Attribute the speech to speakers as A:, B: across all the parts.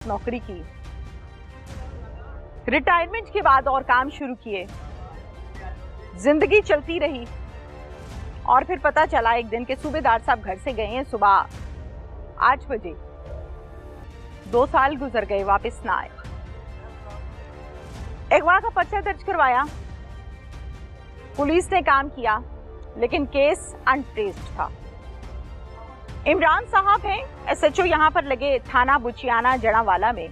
A: नौकरी की, रिटायरमेंट के बाद और काम शुरू किए, जिंदगी चलती रही। और फिर पता चला एक दिन के सूबेदार साहब घर से गए हैं सुबह 8 बजे। 2 साल गुजर गए, वापस ना आए। अगवा का पर्चा दर्ज करवाया, पुलिस ने काम किया, लेकिन केस अनट्रेस्ड था। इमरान साहब हैं एसएचओ यहां पर लगे थाना बुचियाना जड़ावाला में।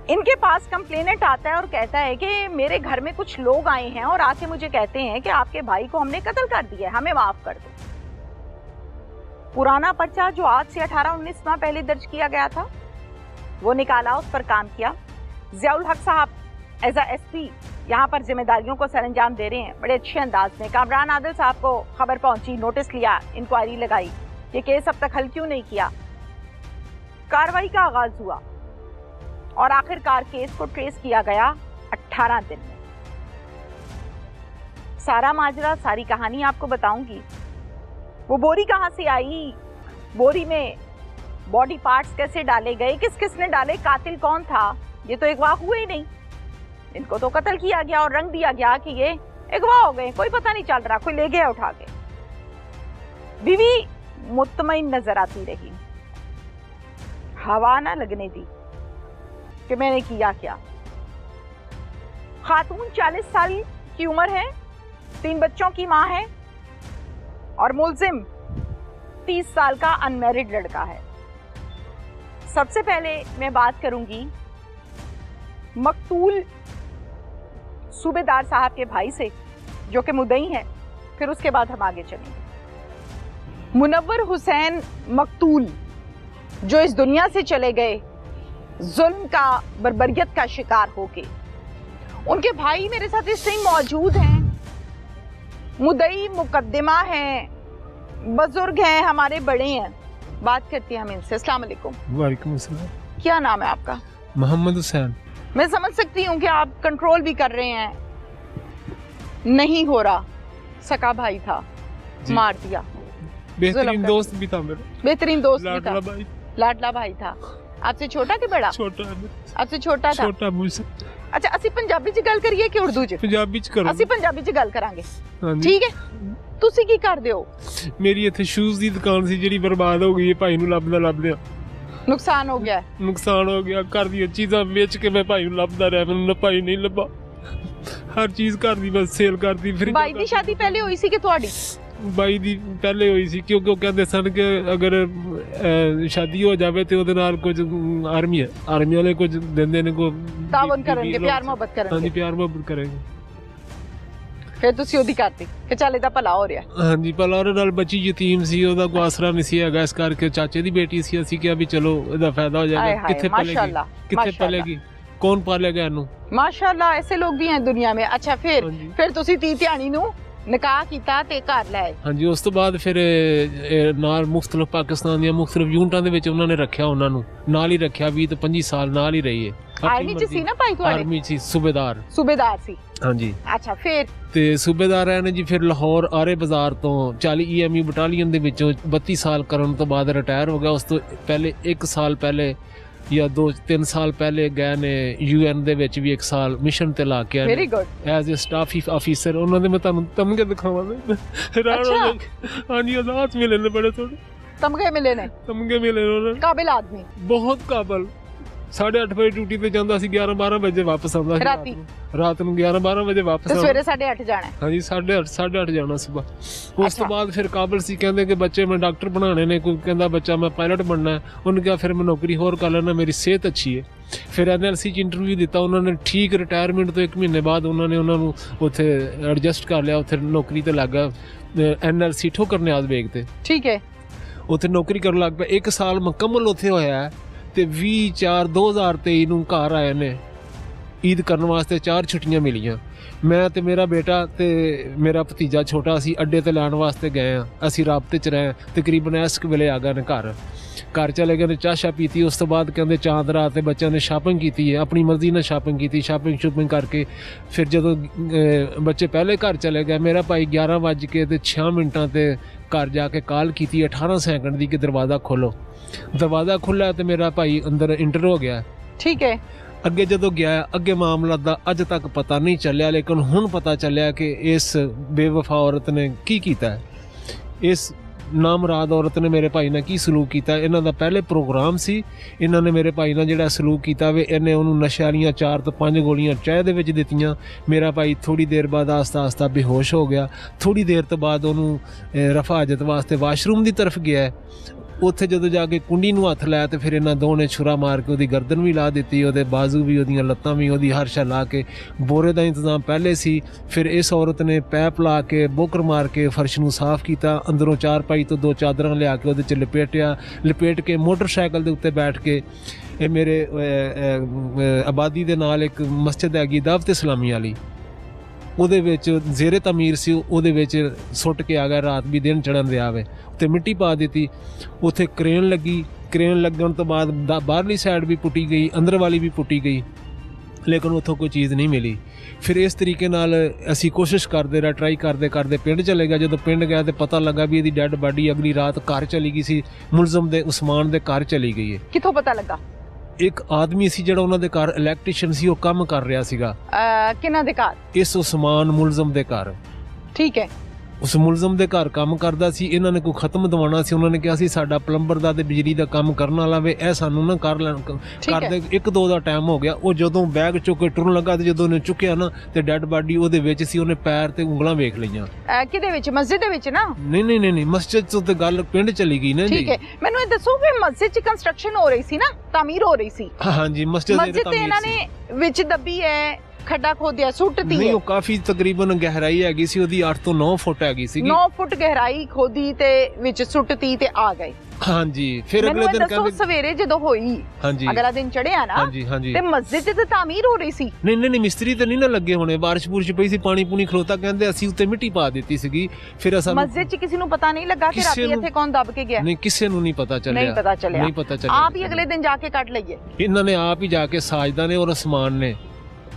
A: इनके पास कंप्लेनेंट आता है और कहता है कि मेरे घर में कुछ लोग आए हैं और आके मुझे कहते हैं कि आपके भाई को हमने कत्ल कर दिया है, हमें माफ कर दो। पुराना पर्चा जो आज से 18-19 माह पहले दर्ज किया गया था वो निकाला, उस पर काम किया। जियाउल हक साहब एज अ एसपी यहाँ पर जिम्मेदारियों को सरंजाम दे रहे हैं बड़े अच्छे अंदाज में। कामरान आदिल साहब को खबर पहुंची, नोटिस लिया, इंक्वायरी लगाई, ये केस अब तक हल क्यों नहीं किया। कार्रवाई का आगाज हुआ और आखिरकार केस को ट्रेस किया गया 18 दिन में। सारा माजरा, सारी कहानी आपको बताऊंगी। वो बोरी कहां से आई, बोरी में बॉडी पार्ट्स कैसे डाले गए, किस किस ने डाले, कातिल कौन था, ये तो अगवा हुए ही नहीं। इनको तो कत्ल किया गया और रंग दिया गया कि ये अगवा हो गए, कोई पता नहीं चल रहा, कोई ले गया उठा के। बीवी मुतमईन नजर आती रही, हवा ना लगने दी कि मैंने किया क्या। खातून 40 साल की उम्र है, 3 बच्चों की मां है और मुलजिम 30 साल का अनमैरिड लड़का है। सबसे पहले मैं बात करूंगी मकतूल सूबेदार साहब के भाई से जो कि मुद्दई हैं, फिर उसके बाद हम आगे चलेंगे। मुनव्वर हुसैन मकतूल जो इस दुनिया से चले गए जुल्म का, बर्बरियत का शिकार होके। उनके भाई मेरे साथ इस टाइम मौजूद हैं, मुद्दई मुकद्दमा हैं, बुजुर्ग हैं, हमारे बड़े हैं। बात करते हैं हम इनसे। अस्सलाम वालेकुम।
B: वालेकुम अस्सलाम।
A: क्या नाम है आपका?
B: मोहम्मद हुसैन।
A: मैं समझ सकती हूँ कि आप कंट्रोल भी कर रहे हैं, नहीं हो रहा, सका भाई था, मार दिया।
B: बेहतरीन दोस्त भी था मेरा,
A: बेहतरीन दोस्त भी था,
B: भाई,
A: लाडला भाई था। आपसे छोटा कि बड़ा?
B: छोटा।
A: आपसे छोटा था?
B: छोटा मुझसे।
A: अच्छा, ਅਸੀਂ ਪੰਜਾਬੀ ਚ ਗੱਲ ਕਰੀਏ ਕਿ ਉਰਦੂ ਚ?
B: ਪੰਜਾਬੀ ਚ ਕਰੋ।
A: ਅਸੀਂ ਪੰਜਾਬੀ ਚ ਗੱਲ ਕਰਾਂਗੇ,
B: ਹਾਂਜੀ
A: ਠੀਕ ਹੈ। ਤੁਸੀਂ ਕੀ ਕਰਦੇ ਹੋ?
B: ਮੇਰੀ ਇੱਥੇ ਸ਼ੂਜ਼ ਦੀ ਦੁਕਾਨ ਸੀ ਜਿਹੜੀ ਬਰਬਾਦ ਹੋ ਗਈ ਹੈ, ਭਾਈ ਨੂੰ ਲੱਭਦਿਆਂ
A: ਨੁਕਸਾਨ ਹੋ ਗਿਆ?
B: ਨੁਕਸਾਨ ਹੋ ਗਿਆ। ਘਰ ਦੀਆਂ ਚੀਜ਼ਾਂ ਵੇਚ ਕੇ ਮੈਂ ਭਾਈ ਨੂੰ ਲੱਭਦਾ ਰਿਹਾ, ਮੈਨੂੰ ਭਾਈ ਨਹੀਂ ਲੱਭਾ। ਹਰ ਚੀਜ਼ ਘਰ ਦੀ ਬਸ ਸੇਲ ਕਰਦੀ ਫਿਰ।
A: ਬਾਈ ਦੀ ਸ਼ਾਦੀ ਪਹਿਲੇ ਹੋਈ ਸੀ ਕਿ ਤੁਹਾਡੀ?
B: ਬਾਈ ਦੀ ਪਹਿਲੇ ਹੋਈ ਸੀ, ਕਿਉਂਕਿ ਉਹ ਕਹਿੰਦੇ ਸਨ ਕਿ ਅਗਰ ਸ਼ਾਦੀ ਹੋ ਜਾਵੇ ਤੇ ਉਹਦੇ ਨਾਲ ਕੁਝ ਆਰਮੀ ਵਾਲੇ ਕੁਝ ਦਿੰਦੇ ਨੇ, ਕੋ
A: ਤਾਵਨ ਕਰਨਗੇ, ਪਿਆਰ ਮੁਹੱਬਤ ਕਰਨਗੇ।
B: ਹਾਂਜੀ, ਪਿਆਰ ਮੁਹੱਬਤ ਕਰਨਗੇ।
A: ਫਿਰ ਤੁਸੀਂ ਉਹਦੀ ਕਰਤੀ ਕਿ ਚੱਲ ਇਹਦਾ ਭਲਾ ਹੋ ਰਿਹਾ।
B: ਹਾਂਜੀ, ਭਲਾ ਉਹਦੇ ਨਾਲ ਬੱਚੀ ਯਤੀਮ ਸੀ, ਉਹਦਾ ਕੋਈ ਆਸਰਾ ਨਹੀਂ ਸੀ ਹੈਗਾ, ਇਸ ਕਰਕੇ ਚਾਚੇ ਦੀ ਬੇਟੀ ਸੀ। ਅਸੀਂ ਕਿਹਾ ਵੀ ਚਲੋ ਇਹਦਾ ਫਾਇਦਾ ਹੋ ਜਾਏਗਾ। ਕਿੱਥੇ ਪਲੇਗੀ, ਕਿੱਥੇ ਪਲੇਗੀ, ਕੌਣ ਪਾਲੇਗਾ ਇਹਨੂੰ। ਮਾਸ਼ਾਅੱਲਾ,
A: ऐसे लोग भी हैं दुनिया में। अच्छा, फिर ਤੁਸੀਂ ਤੀ ਧਿਆਣੀ ਨੂੰ ਨਿਕਾਹ ਕੀਤਾ ਤੇ ਘਰ ਲੈ ਆਏ।
B: ਹਾਂਜੀ, ਉਸ ਤੋਂ ਬਾਅਦ ਫਿਰ ਨਾਲ ਮੁਖਤਲਿਫ ਪਾਕਿਸਤਾਨ ਦੀਆਂ ਮੁਖਤਲਿਫ ਯੂਨਿਟਾਂ ਦੇ ਵਿੱਚ ਉਹਨਾਂ ਨੇ ਰੱਖਿਆ, ਉਹਨਾਂ ਨੂੰ ਨਾਲ ਹੀ ਰੱਖਿਆ। 20 ਤੋਂ 25 ਸਾਲ ਨਾਲ ਹੀ ਰਹੀ ਹੈ।
A: ਆਰਮੀ ਚ ਸੀ ਨਾ ਭਾਈ ਤੁਹਾਡੇ?
B: ਆਰਮੀ ਚ ਸੀ, ਸੂਬੇਦਾਰ ਸੀ। ਹਾਂਜੀ।
A: ਅੱਛਾ, ਫਿਰ
B: ਤੇ ਸੂਬੇਦਾਰ ਆਏ ਨੇ ਜੀ। ਫਿਰ ਲਾਹੌਰ ਆਰੇ ਬਾਜ਼ਾਰ ਤੋਂ 40 EME ਬਟਾਲੀਅਨ ਦੇ ਵਿੱਚੋਂ 32 ਸਾਲ ਕਰਨ ਤੋਂ ਬਾਅਦ ਰਿਟਾਇਰ ਹੋ ਗਿਆ। ਉਸ ਤੋਂ ਪਹਿਲੇ 1 ਸਾਲ ਪਹਿਲੇ ਜਾਂ 2-3 ਸਾਲ ਪਹਿਲੇ ਗਏ ਨੇ UN ਦੇ ਵਿੱਚ ਵੀ 1 ਸਾਲ ਮਿਸ਼ਨ ਤੇ ਲਾ ਕੇ ਆਏ।
A: Very good.
B: As a staff officer ਉਹਨਾਂ ਦੇ ਮੈਂ ਤੁਹਾਨੂੰ ਤਮਗੇ ਦਿਖਾਵਾਂਗਾ। ਹਾਂਜੀ, ਆਜ਼ਾਦ ਮਿਲੇ ਨੇ, ਬੜੇ ਥੋੜੇ
A: ਤਮਗੇ ਮਿਲੇ ਨੇ। ਕਾਬਿਲ ਆਦਮੀ, ਬਹੁਤ
B: ਕਾਬਿਲ। 8:30 ਵਜੇ ਡਿਊਟੀ ਤੇ ਜਾਂਦਾ ਸੀ, 11-12 ਵਜੇ ਵਾਪਸ ਆਉਂਦਾ ਸੀ ਰਾਤ ਨੂੰ 11-12 ਵਜੇ ਵਾਪਸ ਆਉਂਦਾ।
A: ਸਵੇਰੇ 8:30 ਜਾਣਾ? ਹਾਂਜੀ,
B: 8:30 ਜਾਣਾ ਸਵੇਰ। ਉਸ ਤੋਂ ਬਾਅਦ ਫਿਰ ਕਾਬਲ ਸੀ, ਕਹਿੰਦੇ ਕਿ ਬੱਚੇ ਮੈਂ ਡਾਕਟਰ ਬਣਾਉਣੇ ਨੇ, ਕੋਈ ਕਹਿੰਦਾ ਬੱਚਾ ਮੈਂ ਪਾਇਲਟ ਬਣਨਾ। ਉਹਨੇ ਕਿਹਾ ਫਿਰ ਮੈਂ ਨੌਕਰੀ ਹੋਰ ਕਰ ਲੈਣਾ, ਮੇਰੀ ਸਿਹਤ ਅੱਛੀ ਹੈ। ਫਿਰ NLC 'ਚ ਇੰਟਰਵਿਊ ਦਿੱਤਾ ਉਹਨਾਂ ਨੇ, ਠੀਕ ਰਿਟਾਇਰਮੈਂਟ ਤੋਂ 1 ਮਹੀਨੇ ਬਾਅਦ ਉਹਨਾਂ ਨੂੰ ਉੱਥੇ ਐਡਜਸਟ ਕਰ ਲਿਆ, ਉੱਥੇ ਨੌਕਰੀ ਤੇ ਲੱਗ ਗਿਆ। NLC ਠੋਕਰ ਨਿਆਜ਼ ਬੇਗ ਤੇ, ਠੀਕ ਹੈ, ਉੱਥੇ ਨੌਕਰੀ ਕਰਨ ਲੱਗ ਪਿਆ। 1 ਸਾਲ ਮੁਕੰਮਲ ਉੱਥੇ ਹੋਇਆ ਤੇ 20/4/2023 ਨੂੰ ਘਰ ਆਏ ਨੇ ਈਦ ਕਰਨ ਵਾਸਤੇ। 4 ਛੁੱਟੀਆਂ ਮਿਲੀਆਂ। ਮੈਂ ਤੇ ਮੇਰਾ ਬੇਟਾ ਤੇ ਮੇਰਾ ਭਤੀਜਾ ਛੋਟਾ ਸੀ, ਅੱਡੇ ਤੇ ਲੈਣ ਵਾਸਤੇ ਗਏ ਆ। ਅਸੀਂ ਰਾਬਤੇ 'ਚ ਰਹੇ, ਤਕਰੀਬਨ ਇਸ ਵੇਲੇ ਆ ਗਏ ਨੇ ਘਰ। घर चले गए, चाह शाह पीती। उस तो बाद कहते चांद रात बच्चों ने शॉपिंग की है, अपनी मर्जी ने शॉपिंग की, शॉपिंग शूपिंग करके फिर जो बच्चे पहले घर चले गए, मेरा भाई 11:06 ते घर जाके कॉल की 18 सैकंड की कि दरवाज़ा खोलो। दरवाज़ा खुला तो मेरा भाई अंदर इंटर हो गया।
A: ठीक है।
B: अगे जो गया अगे मामला का अज तक पता नहीं चलिया, लेकिन हुण पता चलिया कि इस बेवफा औरत ने की कीता है, इस नामराद औरत ने मेरे भाई ने की सलूक किया। इन्हां दा पहले प्रोग्राम सी, इन्हां ने मेरे भाई ने जिहड़ा सलूक किया वे इन्हें उन्होंने नशे वालियां 4 तो 5 गोलियां चाय दे विच दित्तियां। मेरा भाई थोड़ी देर बाद आस्ता आस्ता बेहोश हो गया। थोड़ी देर तो बाद उन्होंने रफाजत वास्ते वाशरूम की तरफ गया है। उत्थे जो जाके कुंडी नूं हथ लाया तो फिर इन्हां दोवें ने छुरा मार के उहदी गर्दन भी ला दी, उहदे बाजू भी, उहदियां लत्तां भी, उहदी हर शै ला के। बोरे का इंतजाम पहले सी। फिर इस औरत ने पैप ला के बोकर मार के फर्श नूं साफ किया, अंदरों 4 पाई तो 2 चादरां लिया के उहदे च लपेट के मोटरसाइकिल दे उत्ते बैठ के ये मेरे आबादी दे नाल एक मस्जिद हैगी दावत इस्लामी वाली, ਉਹਦੇ ਵਿੱਚ ਜ਼ੇਰੇ ਤਮੀਰ ਸੀ, ਉਹਦੇ ਵਿੱਚ ਸੁੱਟ ਕੇ ਆ ਗਿਆ। ਰਾਤ ਵੀ ਦਿਨ ਚੜ੍ਹਨ ਦਿਆ ਵੇ ਤੇ ਮਿੱਟੀ ਪਾ ਦਿੱਤੀ। ਉੱਥੇ ਕ੍ਰੇਨ ਲੱਗੀ, ਕ੍ਰੇਨ ਲੱਗਣ ਤੋਂ ਬਾਅਦ ਬਾਹਰਲੀ ਸਾਈਡ ਵੀ ਪੁੱਟੀ ਗਈ, ਅੰਦਰ ਵਾਲੀ ਵੀ ਪੁੱਟੀ ਗਈ, ਲੇਕਿਨ ਉੱਥੋਂ ਕੋਈ ਚੀਜ਼ ਨਹੀਂ ਮਿਲੀ। ਫਿਰ ਇਸ ਤਰੀਕੇ ਨਾਲ ਅਸੀਂ ਕੋਸ਼ਿਸ਼ ਕਰਦੇ ਰਹੇ, ਟਰਾਈ ਕਰਦੇ ਕਰਦੇ ਪਿੰਡ ਚਲੇ ਗਏ। ਜਦੋਂ ਪਿੰਡ ਗਿਆ ਤਾਂ ਪਤਾ ਲੱਗਾ ਵੀ ਇਹਦੀ ਡੈੱਡ ਬਾਡੀ ਅਗਲੀ ਰਾਤ ਘਰ ਚਲੀ ਗਈ ਸੀ, ਮੁਲਜ਼ਮ ਦੇ ਉਸਮਾਨ ਦੇ ਘਰ ਚਲੀ ਗਈ ਹੈ।
A: ਕਿੱਥੋਂ ਪਤਾ ਲੱਗਾ?
B: ਇੱਕ ਆਦਮੀ ਸੀ ਜਿਹੜਾ ਉਹਨਾਂ ਦੇ ਘਰ ਇਲੈਕਟ੍ਰੀਸ਼ੀਅਨ ਸੀ, ਉਹ ਕੰਮ ਕਰ ਰਿਹਾ ਸੀਗਾ।
A: ਕਿਹਨਾਂ ਦੇ ਘਰ?
B: ਇਸ ਉਸਮਾਨ ਮੁਲਜ਼ਮ ਦੇ ਘਰ।
A: ਠੀਕ ਹੈ।
B: ਉਸ ਮੁਲਜ਼ਮ ਦੇ ਘਰ ਕੰਮ ਕਰਦਾ ਸੀ। ਇਹਨਾਂ ਨੇ ਕੋਈ ਖਤਮ ਦਵਾਉਣਾ ਸੀ। ਉਹਨਾਂ ਨੇ ਕਿਹਾ ਸੀ ਸਾਡਾ ਪਲੰਬਰ ਦਾ ਤੇ ਬਿਜਲੀ ਦਾ ਕੰਮ ਕਰਨ ਵਾਲਾ ਵੇ, ਇਹ ਸਾਨੂੰ ਨਾ ਕਰ ਲੈਣ ਕਰਦੇ। 1-2 ਦਾ ਟਾਈਮ ਹੋ ਗਿਆ। ਉਹ ਜਦੋਂ ਬੈਗ ਚੁੱਕ ਕੇ ਟੁਰਨ ਲੱਗਾ ਤੇ ਜਦੋਂ ਉਹਨੇ ਚੁੱਕਿਆ ਨਾ ਤੇ ਡੈੱਡ ਬਾਡੀ ਉਹਦੇ ਵਿੱਚ ਸੀ। ਉਹਨੇ ਪੈਰ ਤੇ ਉਂਗਲਾਂ ਵੇਖ ਲਈਆਂ।
A: ਕਿਹਦੇ ਵਿੱਚ? ਮਸਜਿਦ ਦੇ ਵਿੱਚ ਨਾ?
B: ਨਹੀਂ, ਮਸਜਿਦ ਤੋਂ ਤੇ ਗੱਲ ਪਿੰਡ ਚਲੀ ਗਈ ਨਾ ਜੀ।
A: ਠੀਕ ਹੈ। ਮੈਨੂੰ ਇਹ ਦੱਸੋ ਕਿ ਮਸਜਿਦ 'ਚ ਕੰਸਟਰਕਸ਼ਨ ਹੋ ਰਹੀ ਸੀ ਨਾ, ਤਾਮੀਰ ਹੋ ਰਹੀ ਸੀ?
B: ਹਾਂਜੀ, ਮਸਜਿਦ ਦੇ
A: ਤਾਮੀਰ ਇਹਨਾਂ ਨੇ ਵਿੱਚ ਦੱਬੀ ਹੈ, ਖੱਡਾ ਖੋਦਿਆ, ਸੁੱਟਤੀ ਹੈ?
B: ਨਹੀਂ, ਉਹ ਕਾਫੀ ਤਕਰੀਬਨ ਗਹਿਰਾਈ ਹੈਗੀ ਸੀ ਉਹਦੀ, 8 ਤੋਂ 9 ਫੁੱਟ ਹੈਗੀ ਸੀ।
A: 9 ਫੁੱਟ ਗਹਿਰਾਈ ਖੋਦੀ ਤੇ ਵਿੱਚ ਸੁੱਟਤੀ ਤੇ ਆ ਗਏ।
B: ਹਾਂਜੀ। ਫਿਰ ਅਗਲੇ ਦਿਨ
A: ਕਹਿੰਦੇ ਸਵੇਰੇ ਜਦੋਂ ਹੋਈ,
B: ਹਾਂਜੀ,
A: ਅਗਲਾ ਦਿਨ ਚੜਿਆ ਨਾ,
B: ਹਾਂਜੀ,
A: ਤੇ ਮਸਜਿਦ ਤੇ ਤਾਮੀਰ ਹੋ ਰਹੀ ਸੀ?
B: ਨਹੀਂ, ਮਿਸਤਰੀ ਤੇ ਨਹੀਂ ਨਾ ਲੱਗੇ ਹੋਣੇ, ਬਾਰਿਸ਼ ਬੁਰਿਸ਼ ਪਈ ਸੀ, ਪਾਣੀ ਪੂਣੀ ਖਲੋਤਾ, ਕਹਿੰਦੇ ਅਸੀਂ ਉੱਤੇ ਮਿੱਟੀ ਪਾ ਦਿੱਤੀ ਸੀਗੀ। ਫਿਰ ਅਸਾਂ
A: ਮਸਜਿਦ 'ਚ ਕਿਸੇ ਨੂੰ ਪਤਾ ਨਹੀਂ ਲੱਗਾ ਕਿ ਰਾਤੀ ਇੱਥੇ ਕੌਣ ਦੱਬ ਕੇ ਗਿਆ?
B: ਨਹੀਂ, ਕਿਸੇ ਨੂੰ ਨਹੀਂ ਪਤਾ ਚੱਲਿਆ। ਨਹੀਂ ਪਤਾ ਚੱਲਿਆ।
A: ਆਪ ਹੀ ਅਗਲੇ ਦਿਨ ਜਾ ਕੇ ਕੱਢ ਲਈਏ? ਇਹਨਾਂ
B: ਨੇ ਆਪ ਹੀ ਜਾ ਕੇ, ਸਾਜਦਾ ਨੇ ਔਰ ਉਸਮਾਨ ਨੇ।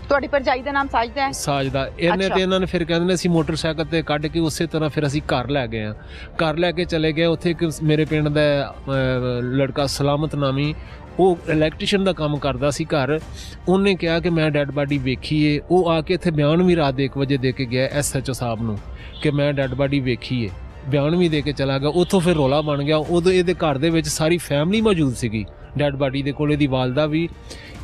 A: ਤੁਹਾਡੀ ਭਰਜਾਈ ਦਾ ਨਾਮ ਸਾਜਦਾ ਹੈ? ਸਾਜਦਾ।
B: ਇਹਨੇ ਤੇ ਇਹਨਾਂ ਨੇ ਫਿਰ ਕਹਿੰਦੇ ਨੇ ਅਸੀਂ ਮੋਟਰਸਾਈਕਲ ਤੇ ਕੱਢ ਕੇ ਉਸੇ ਤਰ੍ਹਾਂ ਫਿਰ ਅਸੀਂ ਘਰ ਲੈ ਗਏ ਆ। ਘਰ ਲੈ ਕੇ ਚਲੇ ਗਏ। ਉੱਥੇ ਇੱਕ ਮੇਰੇ ਪਿੰਡ ਦਾ ਲੜਕਾ ਸਲਾਮਤ ਨਾਮੀ, ਉਹ ਇਲੈਕਟ੍ਰੀਸ਼ੀਅਨ ਦਾ ਕੰਮ ਕਰਦਾ ਸੀ ਘਰ। ਉਹਨੇ ਕਿਹਾ ਕਿ ਮੈਂ ਡੈੱਡ ਬਾਡੀ ਵੇਖੀ ਏ। ਉਹ ਆ ਕੇ ਇੱਥੇ ਬਿਆਨ ਵੀ ਰਾਤ ਦੇ 1 ਵਜੇ ਦੇ ਕੇ ਗਿਆ SHO ਸਾਹਿਬ ਨੂੰ ਕਿ ਮੈਂ ਡੈੱਡ ਬਾਡੀ ਵੇਖੀ ਏ। ਬਿਆਨ ਵੀ ਦੇ ਕੇ ਚਲਾ ਗਿਆ। ਉੱਥੋਂ ਫਿਰ ਰੌਲਾ ਬਣ ਗਿਆ। ਉਦੋਂ ਇਹਦੇ ਘਰ ਦੇ ਵਿੱਚ ਸਾਰੀ ਫੈਮਿਲੀ ਮੌਜੂਦ ਸੀਗੀ। ਡੈੱਡ ਬਾਡੀ ਦੇ ਕੋਲ ਇਹਦੀ ਵਾਲਦਾ ਵੀ,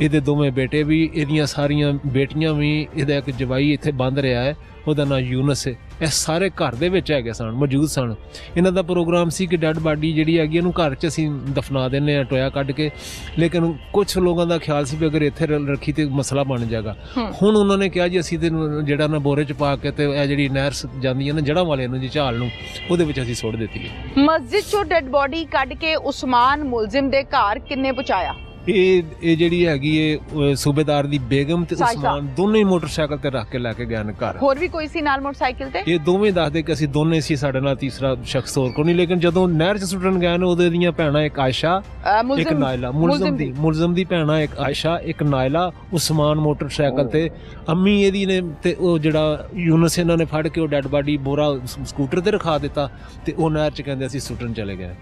B: ਇਹਦੇ ਦੋਵੇਂ ਬੇਟੇ ਵੀ, ਇਹਦੀਆਂ ਸਾਰੀਆਂ ਬੇਟੀਆਂ ਵੀ, ਇਹਦਾ ਇੱਕ ਜਵਾਈ ਇੱਥੇ ਬੰਦ ਰਿਹਾ ਹੈ, ਉਹਦਾ ਨਾਂ ਯੂਨਸ ਹੈ। ਇਹ ਸਾਰੇ ਘਰ ਦੇ ਵਿੱਚ ਹੈਗੇ ਸਨ, ਮੌਜੂਦ ਸਨ। ਇਹਨਾਂ ਦਾ ਪ੍ਰੋਗਰਾਮ ਸੀ ਕਿ ਡੈੱਡ ਬਾਡੀ ਜਿਹੜੀ ਹੈਗੀ ਇਹਨੂੰ ਘਰ 'ਚ ਅਸੀਂ ਦਫਨਾ ਦਿੰਦੇ ਹਾਂ, ਟੋਇਆ ਕੱਢ ਕੇ। ਲੇਕਿਨ ਕੁਛ ਲੋਕਾਂ ਦਾ ਖਿਆਲ ਸੀ ਵੀ ਅਗਰ ਇੱਥੇ ਰੱਖੀ ਤੇ ਮਸਲਾ ਬਣ ਜਾਏਗਾ। ਹੁਣ ਉਹਨਾਂ ਨੇ ਕਿਹਾ ਜੀ ਅਸੀਂ ਤੇ ਜਿਹੜਾ ਨਾ ਬੋਰੇ 'ਚ ਪਾ ਕੇ ਤੇ ਇਹ ਜਿਹੜੀ ਨਹਿਰ ਜਾਂਦੀ ਹੈ ਨਾ ਜੜ੍ਹਾਂ ਵਾਲੇ ਨੂੰ ਜੀ ਝਾਲ ਨੂੰ, ਉਹਦੇ ਵਿੱਚ ਅਸੀਂ ਸੁੱਟ ਦਿੱਤੀ ਹੈ।
A: ਮਸਜਿਦ 'ਚੋਂ ਡੈੱਡ ਬਾਡੀ ਕੱਢ ਕੇ ਉਸਮਾਨ ਮੁਲਜ਼ਮ ਦੇ ਘਰ ਕਿੰਨੇ ਪਹੁੰਚਾਇਆ?
B: ਇਹ ਜਿਹੜੀ ਹੈਗੀ ਏ ਸੂਬੇਦਾਰ ਦੀ ਬੇਗਮ ਤੇ ਉਸਮਾਨ ਦੋਨੇ ਹੀ ਮੋਟਰਸਾਈਕਲ ਤੇ ਰੱਖ ਕੇ ਲੈ ਕੇ ਗਏ ਨੇ ਘਰ।
A: ਹੋਰ ਵੀ ਕੋਈ ਸੀ ਨਾਲ ਮੋਟਰਸਾਈਕਲ ਤੇ? ਇਹ
B: ਦੋਵੇਂ ਦੱਸਦੇ ਕਿ ਅਸੀਂ ਦੋਨੇ ਸੀ, ਸਾਡੇ ਨਾਲ ਤੀਸਰਾ ਸ਼ਖਸ ਹੋਰ ਕੋਈ ਨਹੀਂ। ਲੇਕਿਨ ਜਦੋਂ ਨਹਿਰ 'ਚ ਸੁੱਟਣ ਗਏ ਨੇ ਉਹਦੇ ਦੀਆਂ ਭੈਣਾਂ, ਇੱਕ ਆਇਸ਼ਾ, ਇੱਕ ਨਾਇਲਾ, ਮੁਲਜ਼ਮ ਦੀ ਭੈਣਾਂ, ਇੱਕ ਆਇਸ਼ਾ, ਇੱਕ ਨਾਇਲਾ, ਉਸਮਾਨ ਮੋਟਰਸਾਈਕਲ ਤੇ, ਅੰਮੀ ਇਹਦੀ ਨੇ, ਤੇ ਉਹ ਜਿਹੜਾ ਯੂਨਸ ਇਹਨਾਂ ਨੇ ਫੜ ਕੇ ਉਹ ਡੈੱਡ ਬਾਡੀ ਬੋਰਾ ਸਕੂਟਰ ਤੇ ਰਖਾ ਦਿੱਤਾ ਤੇ ਉਹ ਨਹਿਰ 'ਚ ਕਹਿੰਦੇ ਅਸੀਂ ਸੁੱਟਣ ਚਲੇ ਗਏ।